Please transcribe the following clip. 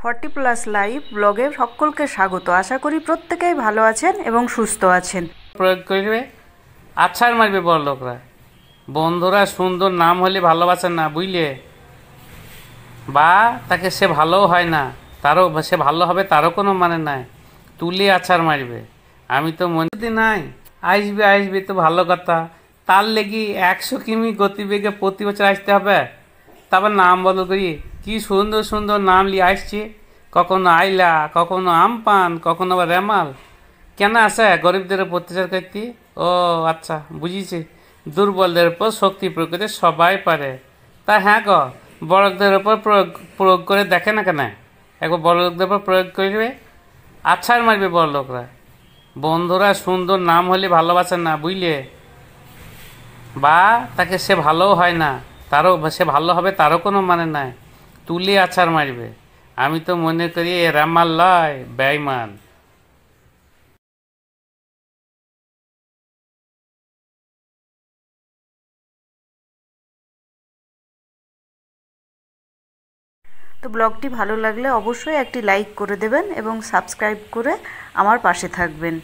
40+ live ব্লগে সকলকে স্বাগত। আশা করি প্রত্যেকেই ভালো আছেন এবং সুস্থ আছেন। প্রয়োগ করবে আছাড় মারবে বড় লোকরা। বন্ধুরা সুন্দর নাম হলে ভালোবাসেন না, বুঝলে? বা তাকে সে ভালোও হয় না, তারও সে ভালো হবে তারও কোনো মানে নাই, তুলে আছাড় মারবে। আমি তো মনে যদি নাই আসবে আসবে তো ভালো কথা, তার লেগে 100 কিমি গতিবেগে প্রতি বছর আসতে হবে। তারপর নাম বলো করি, কি সুন্দর সুন্দর নাম নিয়ে আসছে, কখনো আইলা, কখনো আমপান, কখনো আবার রেমাল। কেন আসে? গরিবদের উপর অত্যাচার করতে। ও আচ্ছা, বুঝিছি। দুর্বলদের উপর শক্তি প্রয়োগ করতে সবাই পারে। তা হ্যাঁ গো, বড়দের উপর প্রয়োগ করে দেখে না কেন? একবার বড় লোকদের উপর প্রয়োগ করবে আছাড় মারবে বড় লোকরা। বন্ধুরা সুন্দর নাম হলে ভালোবাসেন না, বুঝলে? বা তাকে সে ভালোও হয় না, তারও সে ভালো হবে তারও কোনো মানে নাই, তুলে আছাড় মারবে। আমি তো মনে করি এ রামাল লয়, বেঈমান। তো ব্লগটি ভালো লাগলে অবশ্যই একটি লাইক করে দেবেন এবং সাবস্ক্রাইব করে আমার পাশে থাকবেন।